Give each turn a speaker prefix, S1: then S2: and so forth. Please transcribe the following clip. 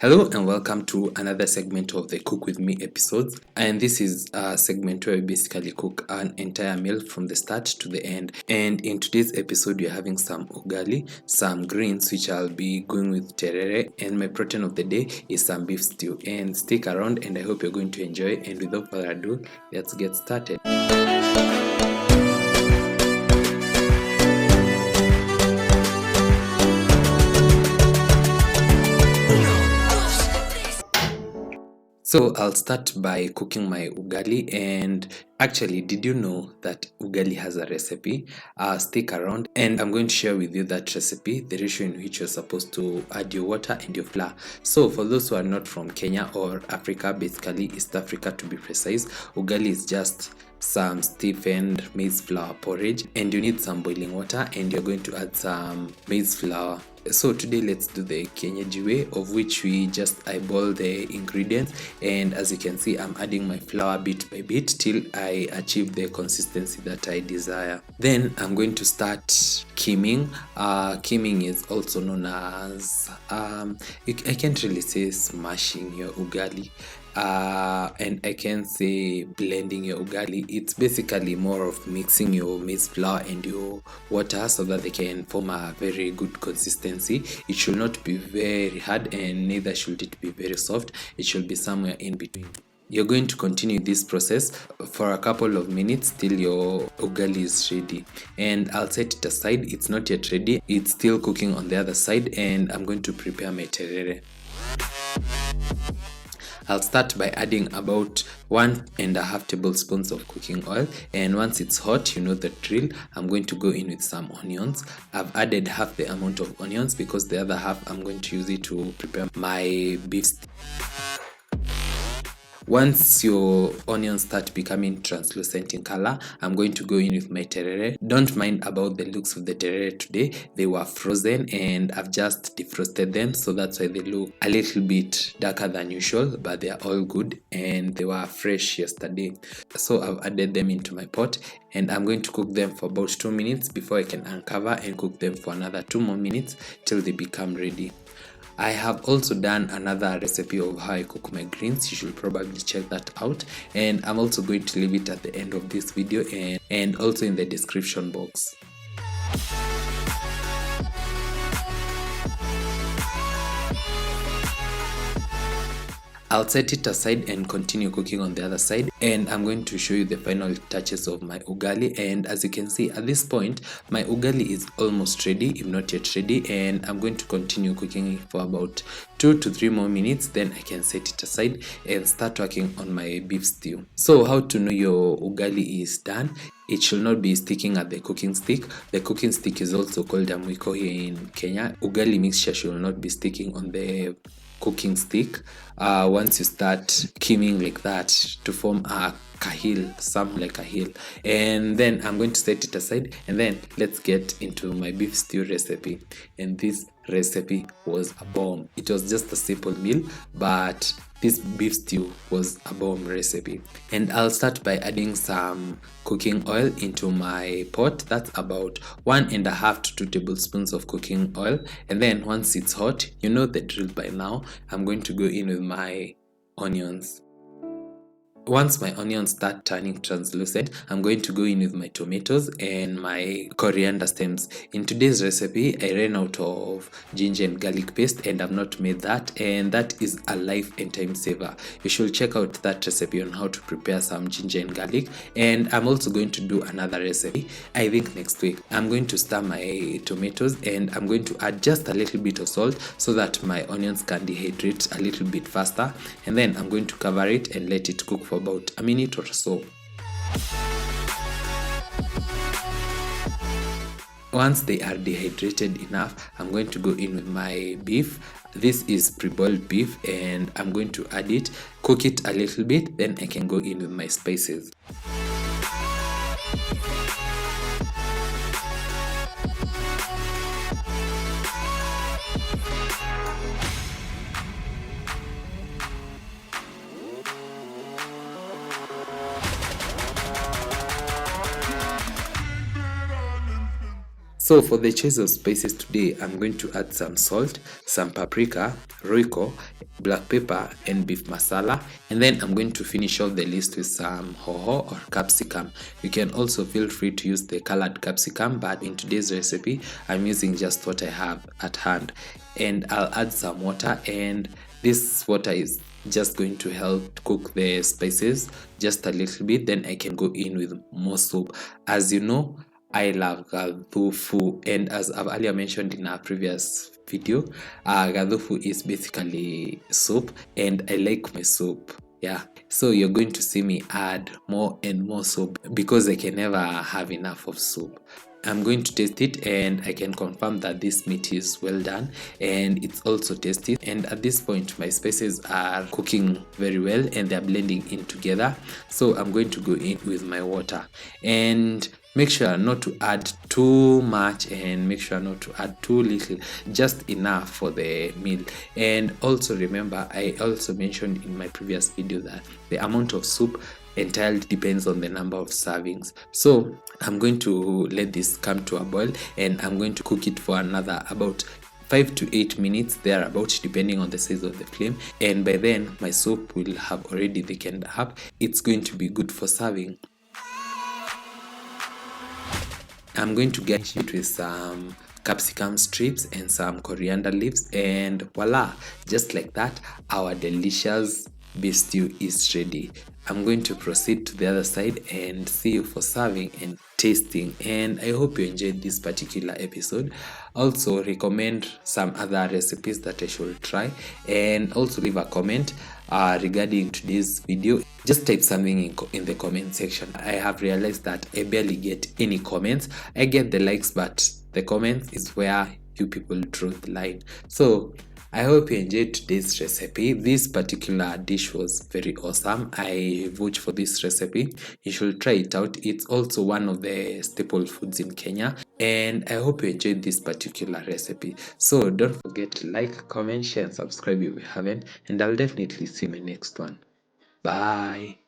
S1: Hello and welcome to another segment of the Cook With Me episodes. And this is a segment where we basically cook an entire meal from the start to the end. And in today's episode, we're having some ugali, some greens, which I'll be going with terere, and my protein of the day is some beef stew. And stick around and I hope you're going to enjoy. And without further ado, let's get started. So I'll start by cooking my ugali, and actually, did you know that ugali has a recipe? Stick around and I'm going to share with you that recipe, the ratio in which you're supposed to add your water and your flour. So for those who are not from Kenya or Africa, basically East Africa to be precise, ugali is just some stiffened maize flour porridge, and you need some boiling water, and you're going to add some maize flour. So today let's do the kienyeji way, of which we just eyeball the ingredients, and as you can see, I'm adding my flour bit by bit till I achieve the consistency that I desire. Then I'm going to start kimming. Kimming is also known as I can't really say smashing your ugali, and I can say blending your ugali. It's basically more of mixing your maize flour and your water so that they can form a very good consistency. It should not be very hard and neither should it be very soft. It should be somewhere in between. You're going to continue this process for a couple of minutes till your ugali is ready, and I'll set it aside. It's not yet ready, it's still cooking on the other side, and I'm going to prepare my terere. I'll start by adding about 1.5 tablespoons of cooking oil, and once it's hot, you know the drill. I'm going to go in with some onions. I've added half the amount of onions because the other half I'm going to use it to prepare my beef stew. Once your onions start becoming translucent in color, I'm going to go in with my terere. Don't mind about the looks of the terere today. They were frozen and I've just defrosted them, so that's why they look a little bit darker than usual, but they are all good and they were fresh yesterday. So I've added them into my pot, and I'm going to cook them for about 2 minutes before I can uncover and cook them for another 2 more minutes till they become ready. I have also done another recipe of how I cook my greens. You should probably check that out, and I'm also going to leave it at the end of this video and also in the description box. I'll set it aside and continue cooking on the other side, and I'm going to show you the final touches of my ugali. And as you can see, at this point my ugali is almost ready, if not yet ready, and I'm going to continue cooking it for about 2 to 3 more minutes. Then I can set it aside and start working on my beef stew. So how to know your ugali is done? It should not be sticking at the cooking stick. The cooking stick is also called a mwiko here in Kenya. Ugali mixture should not be sticking on the cooking stick. Once you start kimming like that to form a kahil, something like a hill, and then I'm going to set it aside, and then let's get into my beef stew recipe. And this recipe was a bomb. It was just a simple meal, but this beef stew was a bomb recipe. And I'll start by adding some cooking oil into my pot. That's about 1.5 to 2 tablespoons of cooking oil. And then once it's hot, you know the drill by now, I'm going to go in with my onions. Once my onions start turning translucent, I'm going to go in with my tomatoes and my coriander stems. In today's recipe, I ran out of ginger and garlic paste and I've not made that, and that is a life and time saver. You should check out that recipe on how to prepare some ginger and garlic, and I'm also going to do another recipe, I think next week. I'm going to stir my tomatoes and I'm going to add just a little bit of salt so that my onions can dehydrate a little bit faster, and then I'm going to cover it and let it cook for about a minute or so. Once they are dehydrated enough, I'm going to go in with my beef. This is pre-boiled beef, and I'm going to add it, cook it a little bit, then I can go in with my spices. So for the choice of spices today, I'm going to add some salt, some paprika, roiko, black pepper, and beef masala. And then I'm going to finish off the list with some hoho or capsicum. You can also feel free to use the colored capsicum, but in today's recipe, I'm using just what I have at hand. And I'll add some water, and this water is just going to help cook the spices just a little bit. Then I can go in with more soup. As you know, I love fufu, and as I've earlier mentioned in our previous video, fufu is basically soup, and I like my soup. Yeah, so you're going to see me add more and more soup because I can never have enough of soup. I'm going to taste it, and I can confirm that this meat is well done and it's also tasty. And at this point, my spices are cooking very well and they're blending in together. So I'm going to go in with my water, and make sure not to add too much and make sure not to add too little, just enough for the meal. And also remember, I also mentioned in my previous video that the amount of soup entirely depends on the number of servings. So I'm going to let this come to a boil, and I'm going to cook it for another about 5 to 8 minutes thereabout, depending on the size of the flame. And by then my soup will have already thickened up. It's going to be good for serving. I'm going to garnish it with some capsicum strips and some coriander leaves, and voila, just like that, our delicious beef stew is ready. I'm going to proceed to the other side and see you for serving and tasting. And I hope you enjoyed this particular episode. Also recommend some other recipes that I should try, and also leave a comment regarding today's video. Just type something in the comment section. I have realized that I barely get any comments. I get the likes, but the comments is where you people draw the line. So I hope you enjoyed today's recipe. This particular dish was very awesome. I vouch for this recipe. You should try it out. It's also one of the staple foods in Kenya, and I hope you enjoyed this particular recipe. So don't forget to like, comment, share, and subscribe if you haven't, and I'll definitely see you in my next one. Bye.